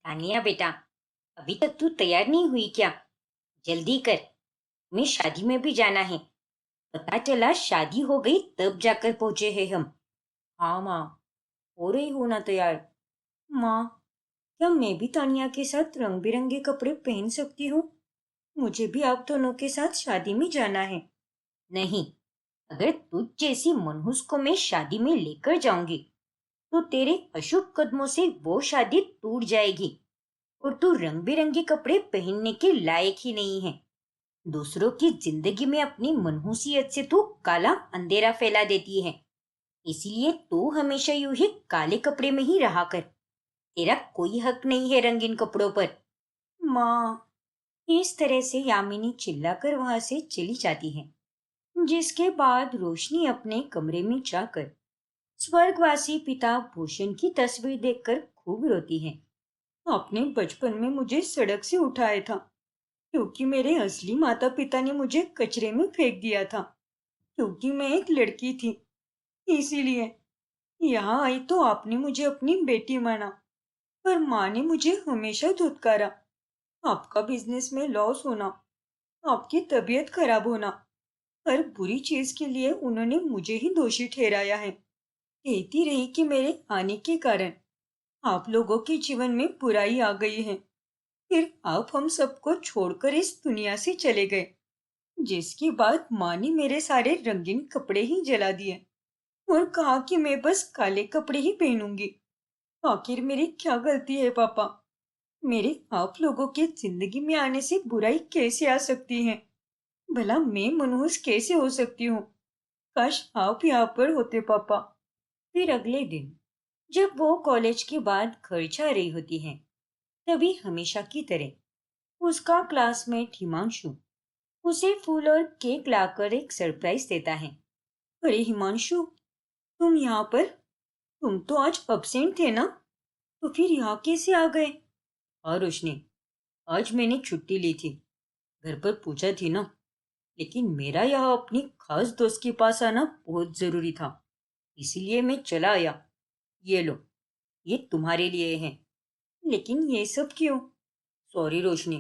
तानिया बेटा, अभी तक तू तैयार नहीं हुई क्या? जल्दी कर, हमें शादी में भी जाना है। पता चला शादी हो गई तब जाकर पहुंचे हैं हम। हाँ माँ, हो रही हूँ ना तैयार। माँ, क्या मैं भी तानिया के साथ रंग बिरंगे कपड़े पहन सकती हूँ? मुझे भी आप दोनों के साथ शादी में जाना है। नहीं, अगर तुझ जैसी मनहूस को मैं शादी में लेकर जाऊंगी तो तेरे अशुभ कदमों से वो शादी टूट जाएगी और तू रंग बिरंगे कपड़े पहनने के लायक ही नहीं है। दूसरों की जिंदगी में अपनी मनहूसियत से तू काला अंधेरा फैला देती है। इसलिए तू हमेशा यूं ही काले कपड़े में ही रहा कर। तेरा कोई हक नहीं है रंगीन कपड़ों पर। माँ, इस तरह से यामिनी चिल्लाकर वहां से चली जाती है, जिसके बाद रोशनी अपने कमरे में जाकर स्वर्गवासी पिता भूषण की तस्वीर देखकर खूब रोती है। आपने बचपन में मुझे सड़क से उठाया था क्योंकि मेरे असली माता पिता ने मुझे कचरे में फेंक दिया था, क्योंकि मैं एक लड़की थी। इसीलिए यहाँ आई तो आपने मुझे अपनी बेटी माना, पर माँ ने मुझे हमेशा धुतकारा। आपका बिजनेस में लॉस होना, आपकी तबीयत खराब होना, हर बुरी चीज के लिए उन्होंने मुझे ही दोषी ठहराया है। कहती रही कि मेरे आने के कारण आप लोगों के जीवन में बुराई आ गई है। फिर आप हम सबको छोड़कर इस दुनिया से चले गए, जिसके बाद माँ ने मेरे सारे रंगीन कपड़े ही जला दिए और कहा कि मैं बस काले कपड़े ही पहनूंगी। आखिर मेरी क्या गलती है पापा? मेरे आप लोगों के जिंदगी में आने से बुराई कैसे आ सकती है? भला मैं मनहूस कैसे हो सकती हूँ? काश आप यहाँ पर होते पापा। फिर अगले दिन जब वो कॉलेज के बाद घर जा रही होती है, तभी हमेशा की तरह उसका क्लासमेट हिमांशु उसे फूल और केक लाकर एक सरप्राइज देता है। अरे हिमांशु, तुम यहाँ पर? तुम तो आज अब्सेंट थे ना, तो फिर यहाँ कैसे आ गए? हाँ रोशनी, आज मैंने छुट्टी ली थी। घर पर पूछा थी ना, लेकिन मेरा यहाँ अपनी खास दोस्त के पास आना बहुत जरूरी था, इसीलिए मैं चला आया। ये लो, ये तुम्हारे लिए है। लेकिन ये सब क्यों? सॉरी रोशनी,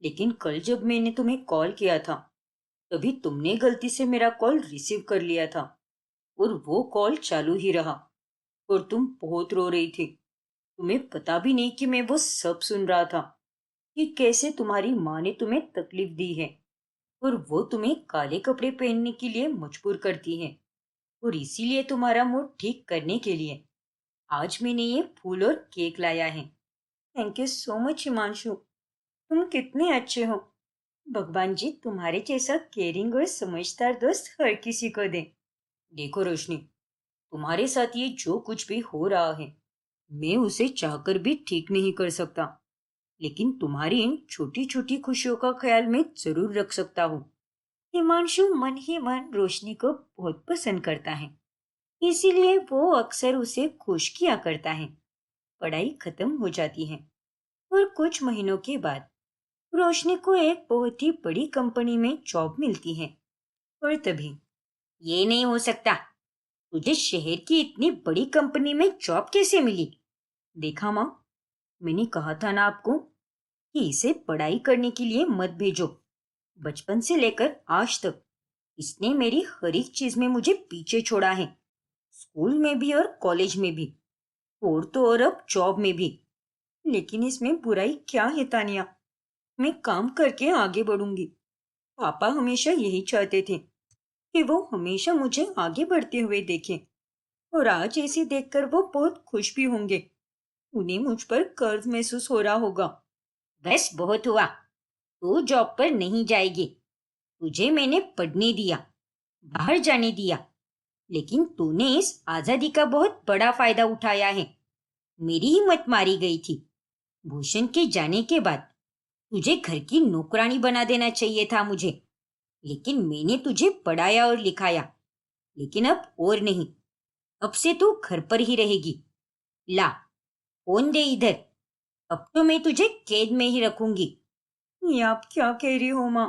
लेकिन कल जब मैंने तुम्हें कॉल किया था तभी तुमने गलती से मेरा कॉल रिसीव कर लिया था और वो कॉल चालू ही रहा और तुम बहुत रो रही थी। तुम्हें पता भी नहीं कि मैं वो सब सुन रहा था कि कैसे तुम्हारी माँ ने तुम्हें तकलीफ दी है और वो तुम्हें काले कपड़े पहनने के लिए मजबूर करती है। और इसीलिए तुम्हारा मूड ठीक करने के लिए आज मैंने ये फूल और केक लाया है। Thank you so much Himanshu, तुम कितने अच्छे हो। भगवान जी तुम्हारे जैसा केयरिंग और समझदार दोस्त हर किसी को दे। देखो रोशनी, तुम्हारे साथ ये जो कुछ भी हो रहा है मैं उसे चाहकर भी ठीक नहीं कर सकता, लेकिन तुम्हारी इन छोटी छोटी खुशियों का ख्याल मैं जरूर रख सकता हूँ। हिमांशु मन ही मन रोशनी को बहुत पसंद करता है, इसीलिए वो अक्सर उसे खुश किया करता है। पढ़ाई खत्म हो जाती है और कुछ महीनों के बाद रोशनी को एक बहुत ही बड़ी कंपनी में जॉब मिलती है। और तभी, ये नहीं हो सकता, तुझे शहर की इतनी बड़ी कंपनी में जॉब कैसे मिली? देखा माँ, मैंने कहा था ना आपको कि इसे पढ़ाई करने के लिए मत भेजो। बचपन से लेकर आज तक इसने मेरी हर एक चीज में मुझे पीछे छोड़ा है, स्कूल में भी और कॉलेज में भी, और तो और अब जॉब में भी। लेकिन इसमें बुराई क्या है तानिया? मैं काम करके आगे बढ़ूंगी। पापा हमेशा यही चाहते थे कि वो हमेशा मुझे आगे बढ़ते हुए देखें, और आज ऐसे देखकर वो बहुत खुश भी होंगे। उन्हें मुझ पर कर्ज महसूस हो रहा होगा। बस बहुत हुआ, तू जॉब पर नहीं जाएगी। तुझे मैंने पढ़ने दिया, बाहर जाने दिया, लेकिन तूने इस आजादी का बहुत बड़ा फायदा उठाया है। मेरी हिम्मत मारी गई थी। भूषण के जाने के बाद तुझे घर की नौकरानी बना देना चाहिए था मुझे, लेकिन मैंने तुझे पढ़ाया और लिखाया। लेकिन अब और नहीं, अब से तू घर पर ही रहेगी। ला, फोन दे इधर। अब तो मैं तुझे कैद में ही रखूंगी। ये आप क्या कह रही हो माँ?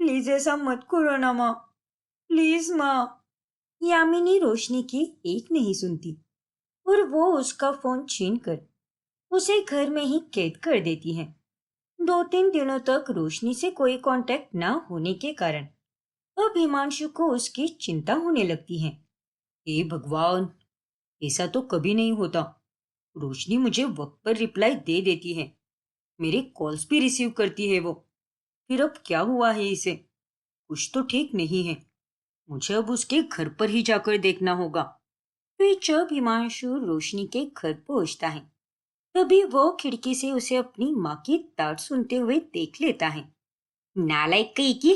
प्लीज ऐसा मत करो ना माँ, प्लीज माँ। यामिनी रोशनी की एक नहीं सुनती और वो उसका फोन छीन कर उसे घर में ही कैद कर देती हैं। 2-3 दिनों तक रोशनी से कोई कांटेक्ट न होने के कारण अब हिमांशु को उसकी चिंता होने लगती है। हे भगवान, ऐसा तो कभी नहीं होता। रोशनी मुझे वक्त पर रिप्लाई दे देती है, मेरे कॉल्स भी रिसीव करती है वो। फिर अब क्या हुआ है इसे? कुछ तो ठीक नहीं है। मुझे अब उसके घर पर ही जाकर देखना होगा। फिर जब हिमांशु रोशनी के घर पहुंचता है, तभी वो खिड़की से उसे अपनी माँ की डांट सुनते हुए देख लेता है। नालायक कहीं की,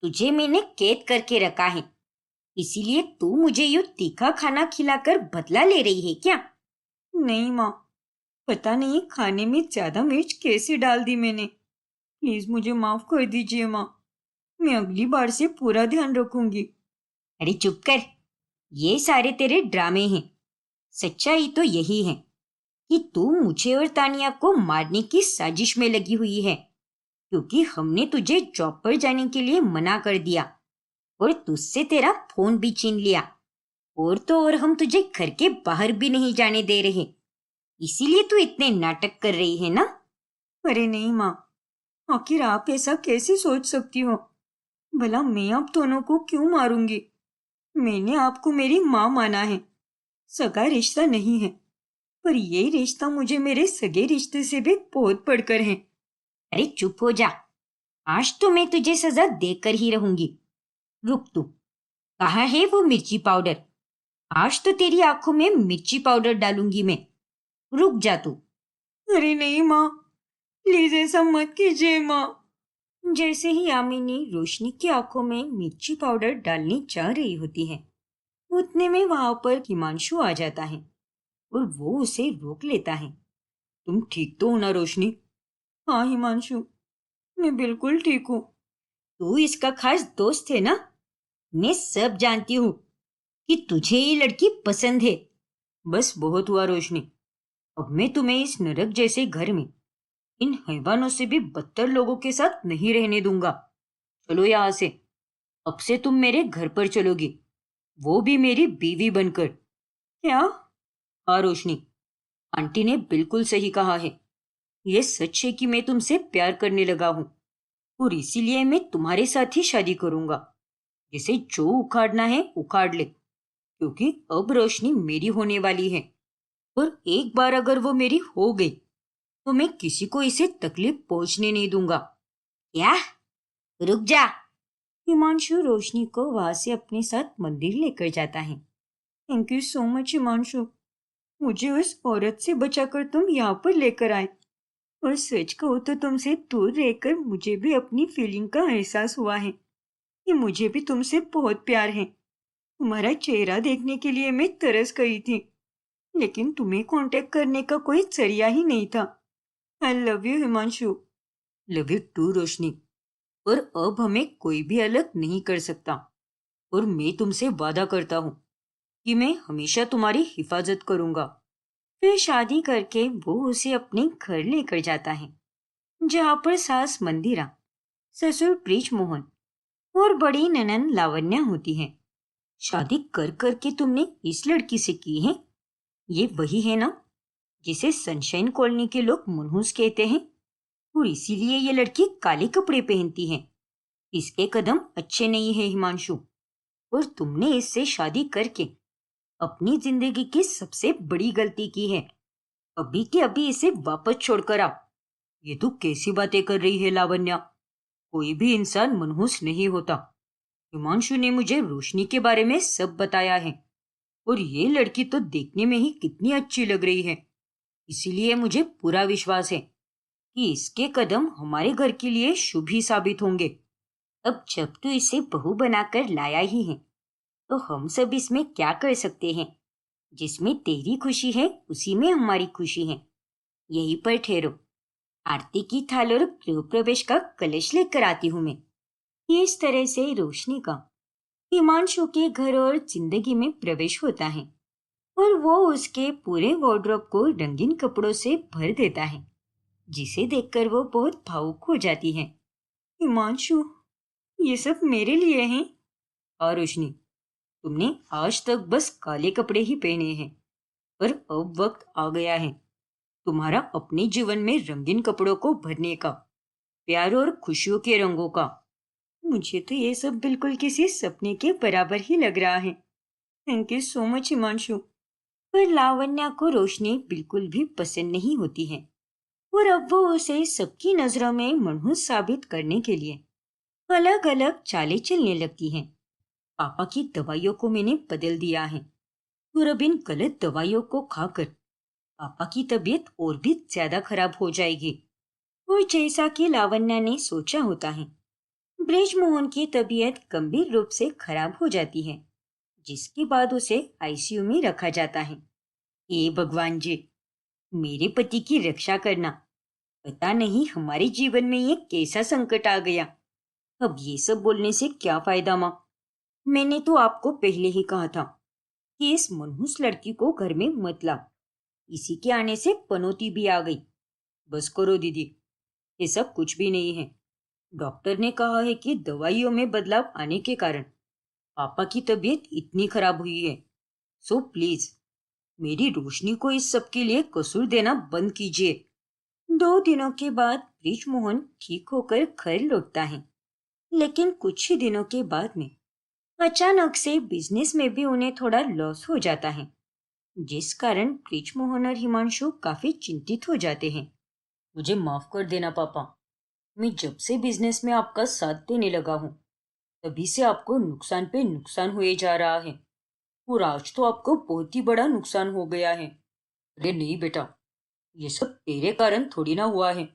तुझे मैंने कैद करके रखा है, इसीलिए तू मुझे यूं तीखा खाना खिलाकर बदला ले रही है क्या? नहीं माँ, पता नहीं खाने में ज्यादा मिर्च कैसे डाल दी मैंने। प्लीज मुझे माफ कर दीजिए माँ, मैं अगली बार से पूरा ध्यान रखूंगी। अरे चुप कर, ये सारे तेरे ड्रामे हैं। सच्चाई तो यही है कि तू मुझे और तानिया को मारने की साजिश में लगी हुई है, क्योंकि हमने तुझे जॉब पर जाने के लिए मना कर दिया और तुझसे तेरा फोन भी छीन लिया। और तो और हम तुझे घर के बाहर भी नहीं जाने दे रहे, इसीलिए तू इतने नाटक कर रही है ना? अरे नहीं माँ, आखिर आप ऐसा कैसे सोच सकती हो? भला मैं आप दोनों को क्यों मारूंगी? मैंने आपको मेरी माँ माना है, सगा रिश्ता नहीं है, पर ये रिश्ता मुझे मेरे सगे रिश्ते से भी बहुत बढ़कर है। अरे चुप हो जा, आज तो मैं तुझे सजा देकर ही रहूंगी। रुक तू, कहाँ है वो मिर्ची पाउडर? आज तो तेरी आंखों में मिर्ची पाउडर डालूंगी मैं। रुक जा तू। अरे नहीं माँ, प्लीज ऐसा मत कीजिए माँ। जैसे ही यामिनी रोशनी की आंखों में मिर्ची पाउडर डालने जा रही होती है, उतने में वहां पर हिमांशु आ जाता है और वो उसे रोक लेता है। तुम ठीक तो हो ना रोशनी? हाँ हिमांशु, मैं बिल्कुल ठीक हूँ। तू इसका खास दोस्त है ना? मैं सब जानती हूँ कि तुझे ये लड़की पसंद है। बस बहुत हुआ रोशनी, अब मैं तुम्हें इस नरक जैसे घर में इन हैवानों से भी बदतर लोगों के साथ नहीं रहने दूंगा। चलो यहाँ से, अब से तुम मेरे घर पर चलोगी, वो भी मेरी बीवी बनकर। क्या? हाँ रोशनी, आंटी ने बिल्कुल सही कहा है। ये सच है कि मैं तुमसे प्यार करने लगा हूँ और इसीलिए मैं तुम्हारे साथ ही शादी करूंगा। जिसे जो उखाड़ना है उखाड़ ले, क्योंकि अब रोशनी मेरी होने वाली है और एक बार अगर वो मेरी हो गई तो मैं किसी को इसे तकलीफ पहुंचने नहीं दूंगा। क्या? रुक जा। हिमांशु रोशनी को वहां से अपने साथ मंदिर लेकर जाता है। Thank you so much Himanshu, मुझे उस औरत से बचाकर तुम यहाँ पर लेकर आए। और सच कहो तो तुमसे दूर रहकर मुझे भी अपनी फीलिंग का एहसास हुआ है कि मुझे भी तुमसे बहुत प्यार है। तुम्हारा चेहरा देखने के लिए मैं तरस गई थी, लेकिन तुम्हें कांटेक्ट करने का कोई जरिया ही नहीं था। I love you Himanshu. Love you too Roshni. और अब हमें कोई भी अलग नहीं कर सकता और मैं तुमसे वादा करता हूँ कि मैं हमेशा तुम्हारी हिफाजत करूंगा। फिर शादी करके वो उसे अपने घर लेकर जाता है, जहाँ पर सास मंदिरा, ससुर ब्रिज मोहन और बड़ी ननंद लावण्या होती है। शादी कर करके तुमने इस लड़की से की है? ये वही है ना जिसे सनशाइन कॉलोनी के लोग मनहूस कहते हैं, और इसीलिए ये लड़की काले कपड़े पहनती है। इसके कदम अच्छे नहीं है हिमांशु, और तुमने इससे शादी करके अपनी जिंदगी की सबसे बड़ी गलती की है। अभी के अभी इसे वापस छोड़कर आओ। ये तू कैसी बातें कर रही है लावण्या? कोई भी इंसान मनहूस नहीं होता। हिमांशु ने मुझे रोशनी के बारे में सब बताया है और ये लड़की तो देखने में ही कितनी अच्छी लग रही है, इसीलिए मुझे पूरा विश्वास है कि इसके कदम हमारे घर के लिए शुभ ही साबित होंगे। अब जब तू इसे बहू बनाकर लाया ही है, तो हम सब इसमें क्या कर सकते हैं? जिसमें तेरी खुशी है उसी में हमारी खुशी है। यहीं पर ठहरो, आरती की थाल और गृह प्रवेश का कलश लेकर आती हूँ मैं। इस तरह से रोशनी का हिमांशु के घर और जिंदगी में प्रवेश होता है और वो उसके पूरे वार्डरोब को रंगीन कपड़ों से भर देता है, जिसे देखकर वो बहुत भावुक हो जाती है। हिमांशु, ये सब मेरे लिए हैं? हाँ रोशनी, तुमने आज तक बस काले कपड़े ही पहने हैं, पर अब वक्त आ गया है तुम्हारा अपने जीवन में रंगीन कपड़ों को भरने का, प्यार और खुशियों के रंगों का। मुझे तो ये सब बिल्कुल किसी सपने के बराबर ही लग रहा है। Thank you so much Himanshu. पर लावण्या को रोशनी बिल्कुल भी पसंद नहीं होती है और अब वो उसे सबकी नजरों में मनहूस साबित करने के लिए अलग अलग चालें चलने लगती हैं। पापा की दवाइयों को मैंने बदल दिया है और अब इन गलत दवाइयों को खाकर पापा की तबीयत और भी ज्यादा खराब हो जाएगी। और जैसा कि लावण्या ने सोचा होता है, ब्रिजमोहन की तबीयत गंभीर रूप से खराब हो जाती है, जिसके बाद उसे आईसीयू में रखा जाता है। हे भगवान जी, मेरे पति की रक्षा करना। पता नहीं हमारे जीवन में ये कैसा संकट आ गया। अब ये सब बोलने से क्या फायदा माँ। मैंने तो आपको पहले ही कहा था कि इस मनहूस लड़की को घर में मत लाओ। इसी के आने से पनौती भी आ गई। बस करो दीदी, ये सब कुछ भी नहीं है। डॉक्टर ने कहा है कि दवाइयों में बदलाव आने के कारण पापा की तबीयत इतनी खराब हुई है। सो प्लीज मेरी रोशनी को इस सब के लिए कसूर देना बंद कीजिए। 2 दिनों के बाद ब्रिजमोहन ठीक होकर घर लौटता है, लेकिन कुछ ही दिनों के बाद में अचानक से बिजनेस में भी उन्हें थोड़ा लॉस हो जाता है, जिस कारण ब्रिजमोहन और हिमांशु काफी चिंतित हो जाते हैं। मुझे माफ कर देना पापा। मैं जब से बिजनेस में आपका साथ देने लगा हूँ, तभी से आपको नुकसान पे नुकसान हुए जा रहा है और आज तो आपको बहुत ही बड़ा नुकसान हो गया है। अरे नहीं बेटा, ये सब तेरे कारण थोड़ी ना हुआ है।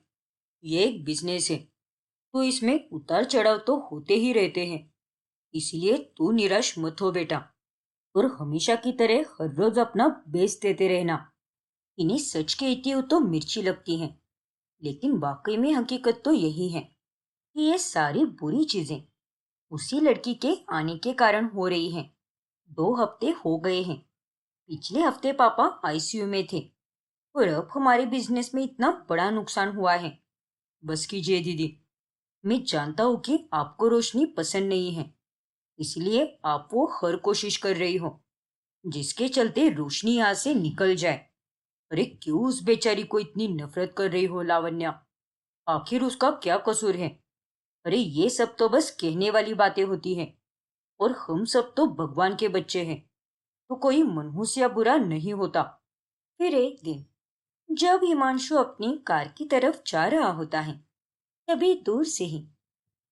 ये एक बिजनेस है, तो इसमें उतार चढ़ाव तो होते ही रहते हैं। इसलिए तू निराश मत हो बेटा, और हमेशा की तरह हर रोज अपना बेस्ट देते रहना। इन्हें सच कहती हूँ तो मिर्ची लगती है, लेकिन वाकई में हकीकत तो यही है कि ये सारी बुरी चीजें उसी लड़की के आने के कारण हो रही हैं। 2 हफ्ते हो गए हैं। पिछले हफ्ते पापा आईसीयू में थे और अब हमारे बिजनेस में इतना बड़ा नुकसान हुआ है। बस कीजिए दीदी, मैं जानता हूँ कि आपको रोशनी पसंद नहीं है, इसलिए आप वो हर कोशिश कर रही हो जिसके चलते रोशनी यहाँ से निकल जाए। अरे क्यों उस बेचारी को इतनी नफरत कर रही हो लावण्या? आखिर उसका क्या कसूर है? अरे ये सब तो बस कहने वाली बातें होती हैं, और हम सब तो भगवान के बच्चे हैं, तो कोई मनहूस या बुरा नहीं होता। फिर एक दिन जब हिमांशु अपनी कार की तरफ जा रहा होता है, तभी दूर से ही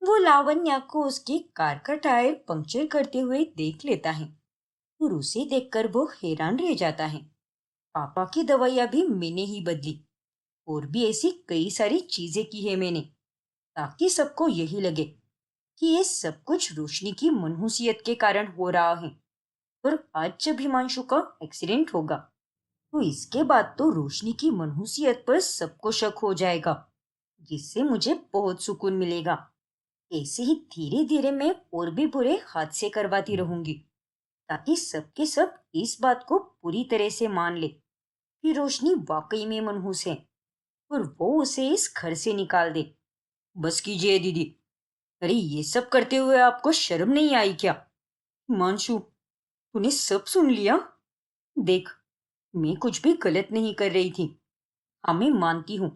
वो लावण्या को उसकी कार का टायर पंक्चर करते हुए देख लेता है और उसे देखकर वो हैरान रह जाता है। पापा की दवाइयाँ भी मैंने ही बदली और भी ऐसी कई सारी चीजें की है मैंने, ताकि सबको यही लगे कि ये सब कुछ रोशनी की मनहूसियत के कारण हो रहा है। और आज जब हिमांशु का एक्सीडेंट होगा, तो इसके बाद तो रोशनी की मनहूसियत पर सबको शक हो जाएगा, जिससे मुझे बहुत सुकून मिलेगा। ऐसे ही धीरे धीरे मैं और भी बुरे हादसे करवाती रहूंगी, ताकि सबके सब इस बात को पूरी तरह से मान ले कि रोशनी वाकई में मनहूस है और वो उसे इस घर से निकाल दे। बस कीजिए दीदी। अरे ये सब करते हुए आपको शर्म नहीं आई क्या? हिमांशु, तूने सब सुन लिया? देख, मैं कुछ भी गलत नहीं कर रही थी। हाँ, मैं मानती हूँ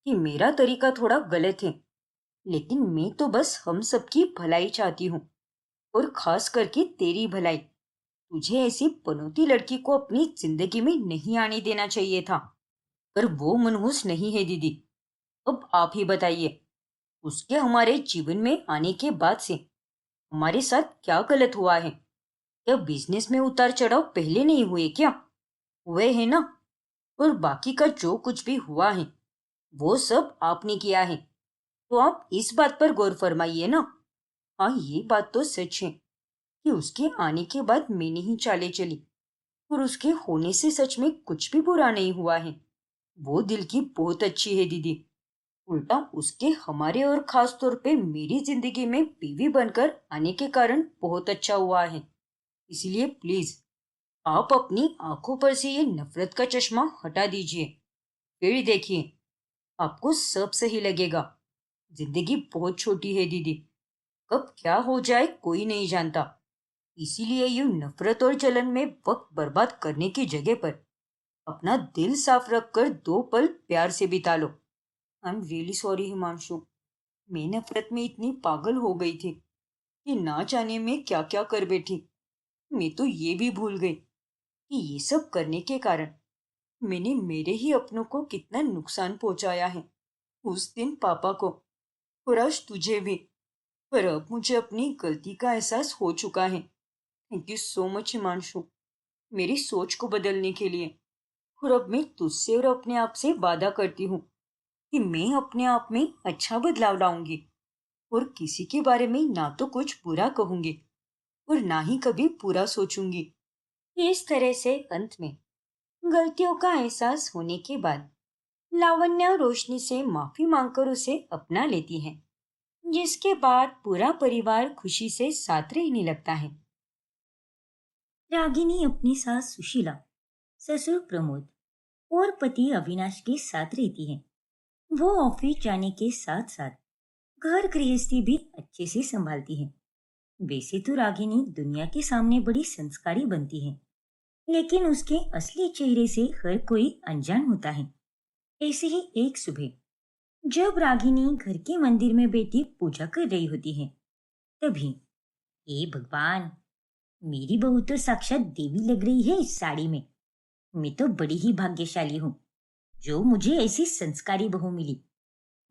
कि मेरा तरीका थोड़ा गलत है, लेकिन मैं तो बस हम सबकी भलाई चाहती हूँ, और खास करके तेरी भलाई। तुझे ऐसी पनौती लड़की को अपनी जिंदगी में नहीं आने देना चाहिए था। पर वो मनहूस नहीं है दीदी। अब आप ही बताइए, उसके हमारे जीवन में आने के बाद से हमारे साथ क्या गलत हुआ है? क्या बिजनेस में उतार चढ़ाव पहले नहीं हुए क्या? हुए हैं ना। और बाकी का जो कुछ भी हुआ है, वो सब आपने किया है, तो आप इस बात पर गौर फरमाइए ना। हाँ, ये बात तो सच है कि उसके आने के बाद मैंने ही चालें चली, और उसके होने से सच में कुछ भी बुरा नहीं हुआ है। वो दिल की बहुत अच्छी है दीदी। उल्टा उसके हमारे और खास तौर पे मेरी जिंदगी में बीवी बनकर आने के कारण बहुत अच्छा हुआ है। इसलिए प्लीज आप अपनी आंखों पर से ये नफरत का चश्मा हटा दीजिए। फिर देखिए, आपको सब सही लगेगा। जिंदगी बहुत छोटी है दीदी, कब क्या हो जाए कोई नहीं जानता। इसीलिए यूं नफरत और जलन में वक्त बर्बाद करने की जगह पर अपना दिल साफ रखकर 2 पल प्यार से बिता लो। I am really sorry Himanshu. मैं नफरत में इतनी पागल हो गई थी कि ना जाने में क्या क्या कर बैठी। मैं तो ये भी भूल गई कि ये सब करने के कारण मैंने मेरे ही अपनों को कितना नुकसान पहुंचाया है। उस दिन पापा को और आज तुझे भी। पर अब मुझे अपनी गलती का एहसास हो चुका है। Thank you so much Himanshu, मेरी सोच को बदलने के लिए। और अब मैं तुझसे और अपने आप से वादा करती हूँ कि मैं अपने आप में अच्छा बदलाव लाऊंगी और किसी के बारे में ना तो कुछ बुरा कहूंगी और ना ही कभी बुरा सोचूंगी। इस तरह से अंत में गलतियों का एहसास होने के बाद लावण्या रोशनी से माफी मांगकर उसे अपना लेती है, जिसके बाद पूरा परिवार खुशी से साथ रहने लगता है। रागिनी अपनी सास सुशीला, ससुर प्रमोद और पति अविनाश के साथ रहती है। वो ऑफिस जाने के साथ साथ घर गृहस्थी भी अच्छे से संभालती है। वैसे तो रागिनी दुनिया के सामने बड़ी संस्कारी बनती है, लेकिन उसके असली चेहरे से हर कोई अनजान होता है। ऐसे ही एक सुबह जब रागिनी घर के मंदिर में बैठी पूजा कर रही होती है, तभी हे भगवान, मेरी बहू तो साक्षात देवी लग रही है इस साड़ी में। मैं तो बड़ी ही भाग्यशाली हूँ जो मुझे ऐसी संस्कारी बहू मिली।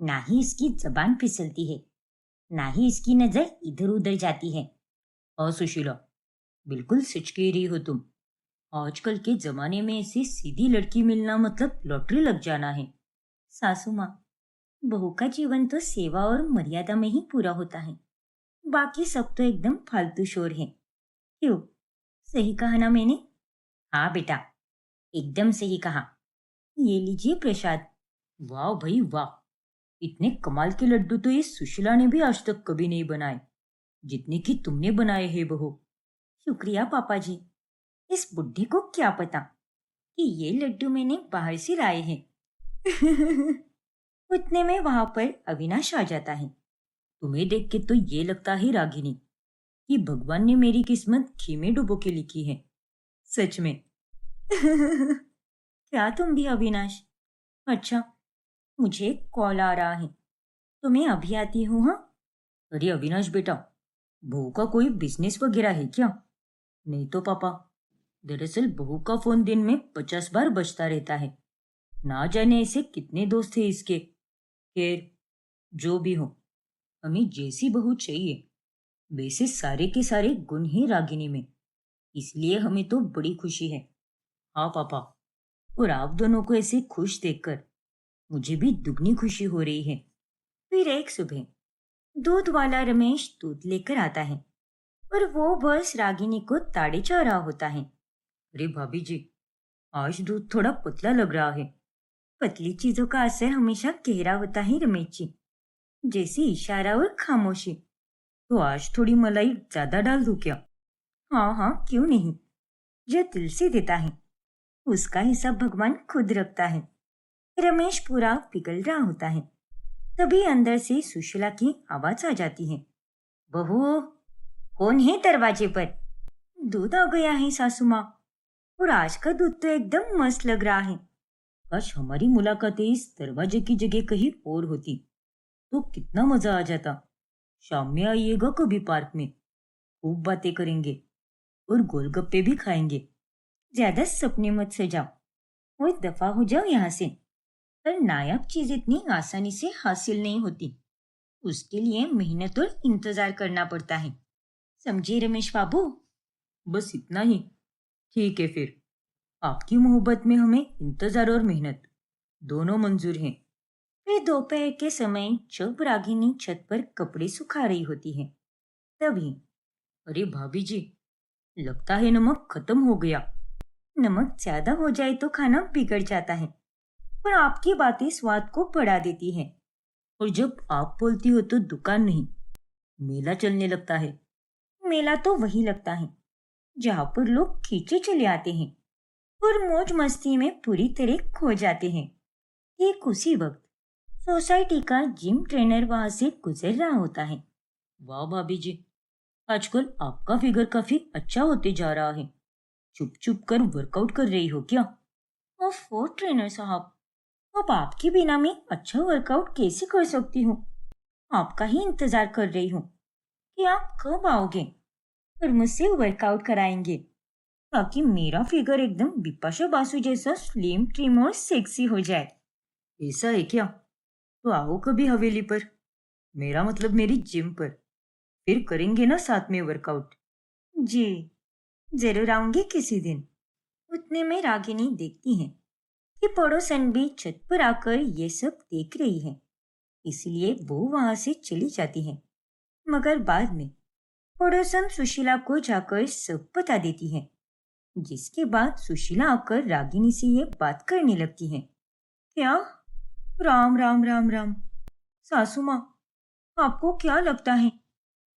ना ही इसकी जबान फिसलती है, ना ही इसकी नजर इधर उधर जाती है। हाँ सुशीला, बिल्कुल सच कह रही हो तुम। आजकल के जमाने में ऐसी सीधी लड़की मिलना मतलब लॉटरी लग जाना है। सासू माँ, बहू का जीवन तो सेवा और मर्यादा में ही पूरा होता है। बाकी सब तो एकदम फालतू शोर है। क्यों, सही कहा ना मैंने? हाँ बेटा, एकदम सही कहा। ये लीजिए प्रसाद। वाह भाई वाह, इतने कमाल के लड्डू तो इस सुशीला ने भी आज तक कभी नहीं बनाए जितने कि तुमने बनाए हैं बहू। शुक्रिया पापा जी। इस बुड्ढे को क्या पता कि ये लड्डू मैंने बाहर से लाए हैं। उतने में वहां पर अविनाश आ जाता है। तुम्हें देख के तो ये लगता है रागिनी कि भगवान ने मेरी किस्मत घी में डुबो के लिखी है। सच में। क्या तुम भी अविनाश? अच्छा, मुझे एक कॉल आ रहा है तो मैं अभी आती हूँ। हाँ। अरे अविनाश बेटा, बहू का कोई बिजनेस वगैरह है क्या? नहीं तो पापा, दरअसल बहू का फोन दिन में 50 बार बजता रहता है। ना जाने ऐसे कितने दोस्त हैं इसके। खैर, जो भी हो, हमें जैसी बहू चाहिए वैसे सारे के सारे गुण हैं रागिनी में, इसलिए हमें तो बड़ी खुशी है। हाँ पापा, और आप दोनों को ऐसे खुश देखकर मुझे भी दुगनी खुशी हो रही है। फिर एक सुबह दूध वाला रमेश दूध लेकर आता है और वो बस रागिनी को ताड़े चाह रहा होता है। अरे भाभी जी, आज दूध थोड़ा पतला लग रहा है। पतली चीजों का असर हमेशा गहरा होता है रमेश जी, जैसे इशारा और खामोशी। तो आज थोड़ी मलाई ज्यादा डाल दूं क्या? हाँ हाँ, क्यों नहीं। जो दिल से देता है उसका हिसाब भगवान खुद रखता है। रमेश पूरा पिघल रहा होता है, तभी अंदर से सुशीला की आवाज आ जाती है। बहू, कौन है दरवाजे पर? दूध आ गया है सासू माँ, और आज का दूध तो एकदम मस्त लग रहा है। काश हमारी मुलाकातें इस दरवाजे की जगह कहीं और होती तो कितना मजा आ जाता। शाम में आइएगा कभी पार्क में, खूब बातें करेंगे और गोलगप्पे भी खाएंगे। ज्यादा सपने मत सजाओ और दफा हो जाओ यहाँ से। पर नायाब चीज इतनी आसानी से हासिल नहीं होती, उसके लिए मेहनत और इंतजार करना पड़ता है। समझे रमेश बाबू? बस इतना ही। ठीक है फिर, आपकी मोहब्बत में हमें इंतजार और मेहनत दोनों मंजूर हैं। फिर दोपहर के समय जब रागिनी छत पर कपड़े सुखा रही होती है, तभी अरे भाभी जी, लगता है नमक खत्म हो गया। नमक ज्यादा हो जाए तो खाना बिगड़ जाता है, पर आपकी बातें स्वाद को बढ़ा देती हैं। और जब आप बोलती हो तो दुकान नहीं, मेला चलने लगता है। मेला तो वही लगता है जहाँ पर लोग खींचे चले आते हैं और मौज मस्ती में पूरी तरह खो जाते हैं। ठीक उसी वक्त सोसाइटी का जिम ट्रेनर वहां से गुजर रहा होता है। वाह भाभी जी, आजकल आपका फिगर काफी अच्छा होते जा रहा है। चुप चुप कर वर्कआउट कर रही हो क्या? ओफो ट्रेनर साहब, अब आपके बिना मैं अच्छा वर्कआउट कैसे कर सकती हूँ? आपका ही इंतजार कर रही हूँ कि आप कब आओगे और मुझसे वर्कआउट कराएंगे, ताकि मेरा फिगर एकदम बिपाशा बासु जैसा स्लिम ट्रिम और सेक्सी हो जाए। ऐसा है क्या? तो आओ कभी हवेली पर, मेरा मतलब मेरी जिम पर। फिर करेंगे ना साथ में वर्कआउट। जी, जरूर आऊंगी किसी दिन। उतने में रागिनी देखती है कि पड़ोसन भी छत पर आकर ये सब देख रही है, इसलिए वो वहां से चली जाती है। मगर बाद में पड़ोसन सुशीला को जाकर सब बता देती है, जिसके बाद सुशीला आकर रागिनी से ये बात करने लगती है। क्या? राम राम राम राम। सासू माँ, आपको क्या लगता है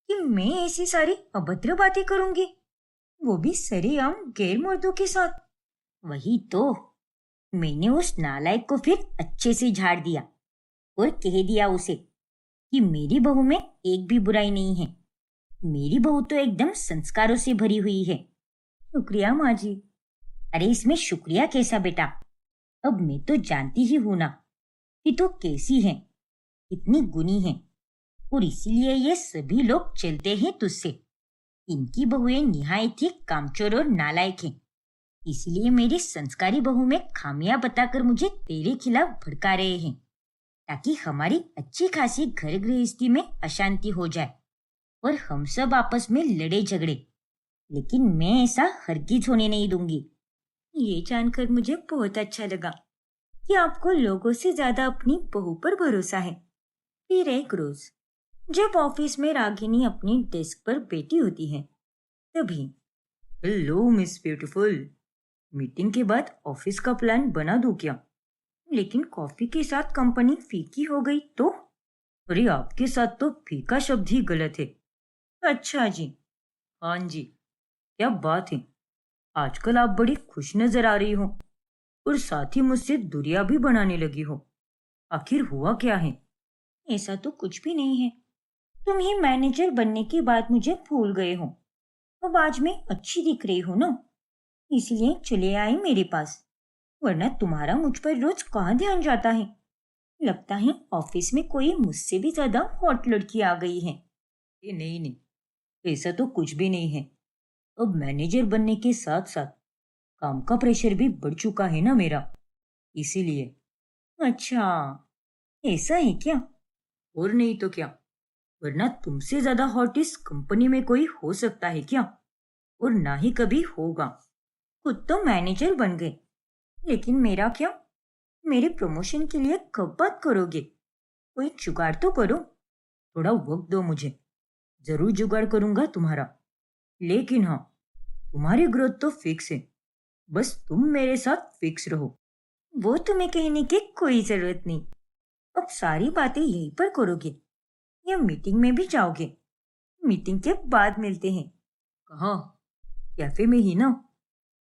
कि मैं ऐसी सारी अभद्र बातें करूंगी, वो भी सरेआम गैर मर्दों के साथ? वही तो, मैंने उस नालायक को फिर अच्छे से झाड़ दिया और कह दिया उसे कि मेरी बहू में एक भी बुराई नहीं है। मेरी बहू तो एकदम संस्कारों से भरी हुई है। शुक्रिया माँ जी। अरे इसमें शुक्रिया कैसा बेटा, अब मैं तो जानती ही हूं ना कि तू कैसी है, कितनी गुनी है, और इसीलिए ये सभी लोग चलते हैं तुझसे। इनकी बहुएं निहायत ही कामचोर और नालायक हैं, इसलिए मेरी संस्कारी बहू में खामियां बताकर मुझे तेरे खिलाफ भड़का रहे हैं, ताकि हमारी अच्छी खासी घर गृहस्थी में अशांति हो जाए और हम सब आपस में लड़े झगड़े। लेकिन मैं ऐसा हरगिज होने नहीं दूंगी। ये जानकर मुझे बहुत अच्छा लगा कि आपको लोगों से ज्यादा अपनी बहू पर भरोसा है। फिर एक रोज जब ऑफिस में रागिनी अपनी डेस्क पर बैठी होती है, तभी हेलो मिस ब्यूटीफुल, मीटिंग के बाद ऑफिस का प्लान बना दूं क्या? लेकिन कॉफी के साथ कंपनी फीकी हो गई तो? अरे आपके साथ तो फीका शब्द ही गलत है। अच्छा जी। हाँ जी, क्या बात है, आजकल आप बड़ी खुश नजर आ रही हो और साथ ही मुझसे दूरियां भी बनाने लगी हो। आखिर हुआ क्या है? ऐसा तो कुछ भी नहीं है। तुम ही मैनेजर बनने के बाद मुझे भूल गए हो। अब आज मैं अच्छी दिख रही हूँ ना, इसलिए चले आए मेरे पास। वरना तुम्हारा मुझ पर रोज कहाँ ध्यान जाता है। लगता है ऑफिस में कोई मुझसे भी ज्यादा हॉट लड़की आ गई है। ये नहीं नहीं, ऐसा तो कुछ भी नहीं है। अब मैनेजर बनने के साथ साथ काम का प्रेशर भी बढ़ चुका है ना मेरा, इसीलिए। अच्छा, ऐसा है क्या? और नहीं तो क्या, वरना तुमसे ज्यादा हॉट इस कंपनी में कोई हो सकता है क्या? और ना ही कभी होगा। खुद तो मैनेजर बन गए, लेकिन मेरा क्या? मेरे प्रमोशन के लिए कब बात करोगे? कोई जुगाड़ तो करो। थोड़ा वक्त दो मुझे, जरूर जुगाड़ करूंगा तुम्हारा। लेकिन हाँ, तुम्हारी ग्रोथ तो फिक्स है, बस तुम मेरे साथ फिक्स रहो। वो तुम्हें कहने की कोई जरूरत नहीं। अब सारी बातें यहीं पर करोगे या मीटिंग में भी जाओगे? मीटिंग के बाद मिलते हैं। कहाँ? कैफे में ही ना,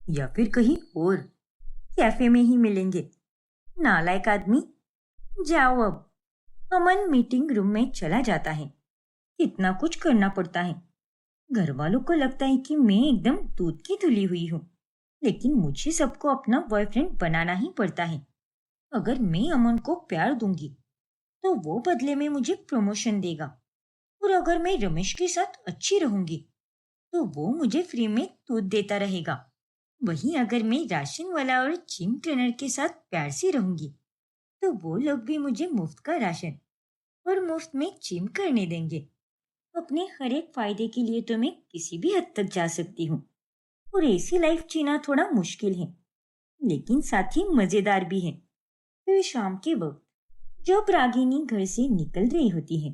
या फिर कहीं और? कैफे में ही मिलेंगे, नालायक आदमी। जाओ अब। अमन मीटिंग रूम में चला जाता है। कितना कुछ करना पड़ता है। घर वालों को लगता है कि मैं एकदम दूध की धुली हुई हूँ, लेकिन मुझे सबको अपना बॉयफ्रेंड बनाना ही पड़ता है। अगर मैं अमन को प्यार दूंगी तो वो बदले में मुझे प्रमोशन देगा, और अगर मैं रमेश के साथ अच्छी रहूंगी तो वो मुझे फ्री में दूध देता रहेगा। वहीं अगर मैं राशन वाला और जिम ट्रेनर के साथ प्यार से रहूंगी तो वो लोग भी मुझे मुफ्त का राशन और मुफ्त में जिम करने देंगे। अपने हर एक फायदे के लिए तो मैं किसी भी हद तक जा सकती हूँ, और ऐसी लाइफ जीना थोड़ा मुश्किल है, लेकिन साथ ही मजेदार भी है। फिर शाम के वक्त जब रागिनी घर से निकल रही होती है,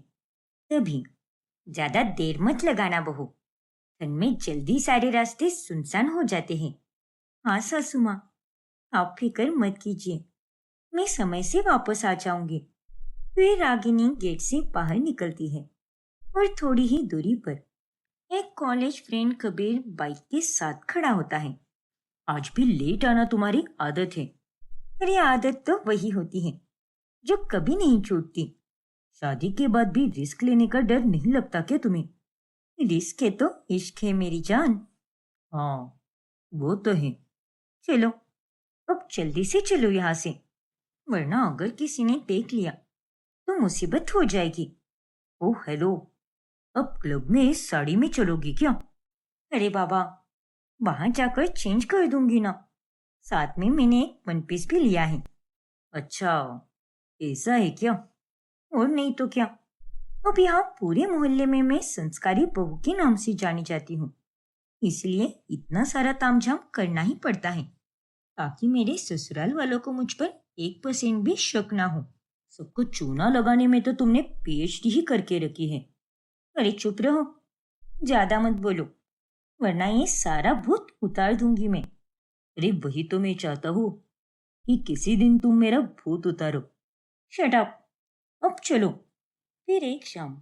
तभी ज्यादा देर मत लगाना बहू, दिन में जल्दी सारे रास्ते सुनसान हो जाते हैं। हाँ सासू माँ, आप फिक्र मत कीजिए, मैं समय से वापस आ जाऊंगी। फिर रागिनी गेट से बाहर निकलती है और थोड़ी ही दूरी पर एक कॉलेज फ्रेंड कबीर बाइक के साथ खड़ा होता है। आज भी लेट आना तुम्हारी आदत है। अरे आदत तो वही होती है जो कभी नहीं छूटती। शादी के बाद भी रिस्क लेने का डर नहीं लगता क्या तुम्हें? रिस्क है तो इश्क है मेरी जान। हाँ, वो तो है। चलो अब जल्दी से चलो यहाँ से, वरना अगर किसी ने देख लिया तो मुसीबत हो जाएगी। ओह हेलो, अब क्लब में इस साड़ी में चलोगी क्या? अरे बाबा, वहां जाकर चेंज कर दूंगी ना। साथ में मैंने एक वन पीस भी लिया है। अच्छा, ऐसा है क्या? और नहीं तो क्या। अब यहाँ पूरे मोहल्ले में मैं संस्कारी बहू के नाम से जानी जाती हूँ, इसलिए इतना सारा तामझाम करना ही पड़ता है ताकि मेरे ससुराल वालों को मुझ पर 1% भी शक ना हो। सबको चूना लगाने में तो तुमने पीएचडी ही करके रखी है। अरे चुप रहो, ज्यादा मत बोलो, वरना ये सारा भूत उतार दूंगी मैं। अरे वही तो मैं चाहता हूँ कि किसी दिन तुम मेरा भूत उतारो। शट अप, अब चलो। फिर एक शाम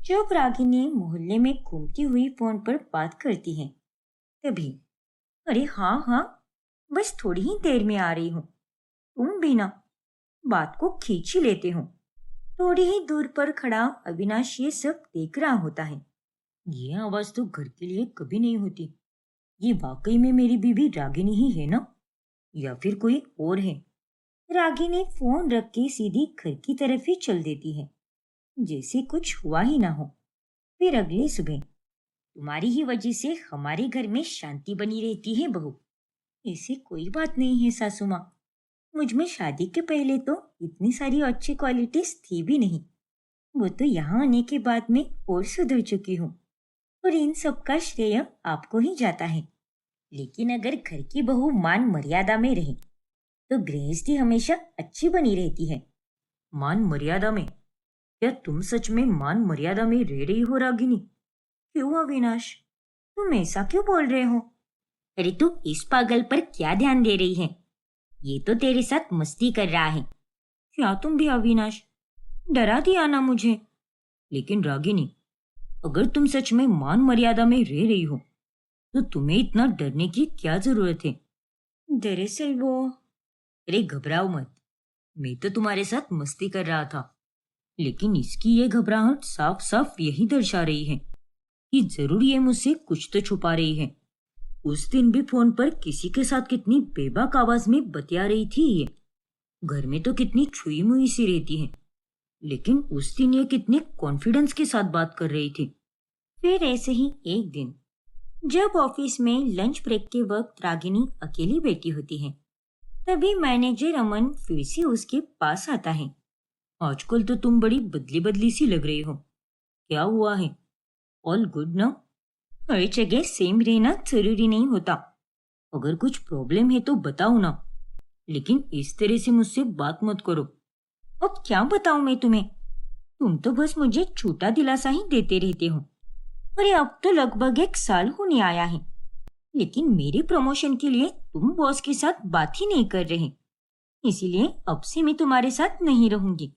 जब रागिनी मोहल्ले में घूमती हुई फोन पर बात करती है, तभी अरे हाँ हाँ, बस थोड़ी ही देर में आ रही हूँ। तुम भी ना बात को खींच ही लेते हो। थोड़ी ही दूर पर खड़ा अविनाश ये सब देख रहा होता है। ये आवाज तो घर के लिए कभी नहीं होती। ये वाकई में मेरी बीवी रागिनी ही है ना, या फिर कोई और है? रागिनी फोन रख के सीधी घर की तरफ ही चल देती है, जैसे कुछ हुआ ही ना हो। फिर अगली सुबह, तुम्हारी ही वजह से हमारे घर में शांति बनी रहती है बहू। ऐसी कोई बात नहीं है सासू माँ, मुझ में शादी के पहले तो इतनी सारी अच्छी क्वालिटीज थी भी नहीं। वो तो यहाँ आने के बाद में और सुधर चुकी हूँ, और इन सब का श्रेय आपको ही जाता है। लेकिन अगर घर की बहू मान मर्यादा में रहे तो गृहस्थी हमेशा अच्छी बनी रहती है। मान मर्यादा में? क्या तुम सच में मान मर्यादा में रह रही हो रागिनी? क्यों अविनाश, तुम ऐसा क्यों बोल रहे हो? अरे तू इस पागल पर क्या ध्यान दे रही है? ये तो तेरे साथ मस्ती कर रहा है। क्या तुम भी अविनाश, डरा दिया ना मुझे। लेकिन रागिनी, अगर तुम सच में मान मर्यादा में रह रही हो तो तुम्हें इतना डरने की क्या जरूरत है? दरअसल वो, अरे घबराओ मत, मैं तो तुम्हारे साथ मस्ती कर रहा था। लेकिन इसकी ये घबराहट साफ साफ यही दर्शा रही है कि जरूर ये मुझसे कुछ तो छुपा रही है। उस दिन भी फोन पर किसी के साथ कितनी बेबाक आवाज में बतिया रही थी ये। घर में तो कितनी छुई मुई सी रहती है, लेकिन उस दिन ये कितने कॉन्फिडेंस के साथ बात कर रही थी। फिर ऐसे ही एक दिन जब ऑफिस में लंच ब्रेक के वक्त रागिनी अकेली बैठी होती है, तभी मैनेजर अमन फिर से उसके पास आता है। आजकल तो तुम बड़ी बदली बदली सी लग रही हो, क्या हुआ है? ऑल गुड ना? हर जगह सेम रहना जरूरी नहीं होता। अगर कुछ प्रॉब्लम है तो बताओ ना, लेकिन इस तरह से मुझसे बात मत करो। अब क्या बताऊं मैं तुम्हें? तुम तो बस मुझे छोटा दिलासा ही देते रहते हो। अरे अब तो लगभग 1 साल होने आया है, लेकिन मेरे प्रमोशन के लिए तुम बॉस के साथ बात ही नहीं कर रहे। इसीलिए अब से मैं तुम्हारे साथ नहीं रहूंगी।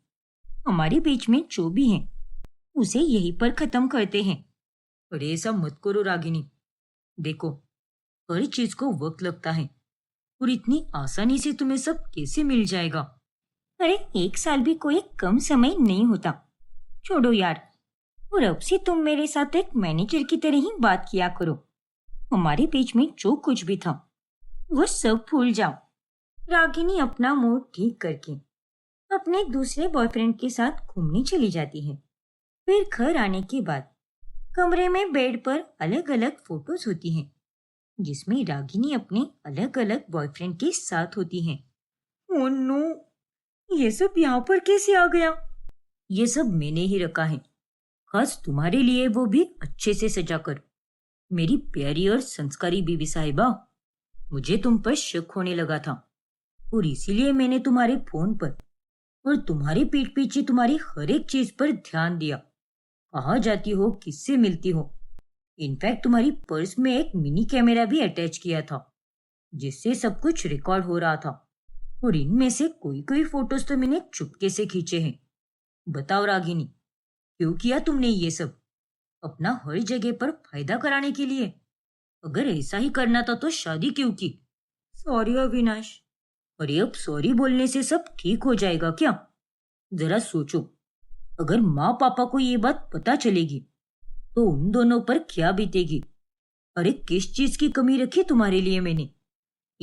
हमारे बीच में जो भी है उसे यहीं पर खत्म करते हैं। अरे ऐसा मत करो रागिनी, देखो हर चीज को वक्त लगता है, और इतनी आसानी से तुम्हें सब कैसे मिल जाएगा? अरे 1 साल भी कोई कम समय नहीं होता। छोड़ो यार, और अब से तुम मेरे साथ एक मैनेजर की तरह ही बात किया करो। हमारे बीच में जो कुछ भी था वो सब भूल जाओ। रागिनी अपना मूड ठीक करके अपने दूसरे बॉयफ्रेंड के साथ घूमने चली जाती है। फिर घर आने के बाद कमरे में बेड पर अलग अलग फोटोज होती हैं, जिसमें रागिनी अपने अलग अलग बॉयफ्रेंड के साथ होती हैं। ओह नो, ये सब यहाँ पर कैसे आ गया? ये सब मैंने ही रखा है, खास तुम्हारे लिए, वो भी अच्छे से सजा कर। मेरी प्यारी और संस्कारी बीवी साहिबा, मुझे तुम पर शक होने लगा था, और इसीलिए मैंने तुम्हारे फोन पर और तुम्हारी पीठ पीछे तुम्हारी हर एक चीज पर ध्यान दिया। कहाँ जाती हो, किससे मिलती हो। इनफैक्ट तुम्हारी पर्स में एक मिनी कैमरा भी अटैच किया था, जिससे सब कुछ रिकॉर्ड हो रहा था। और इनमें से कोई कोई फोटोज तो मैंने चुपके से खींचे हैं। बताओ रागिनी, क्यों किया तुमने ये सब? अपना हर जगह पर फायदा कराने के लिए? अगर ऐसा ही करना था तो शादी क्यों की? सॉरी अविनाश। अरे अब सॉरी बोलने से सब ठीक हो जाएगा क्या? जरा सोचो, अगर माँ पापा को ये बात पता चलेगी तो उन दोनों पर क्या बीतेगी। अरे किस चीज की कमी रखी तुम्हारे लिए मैंने?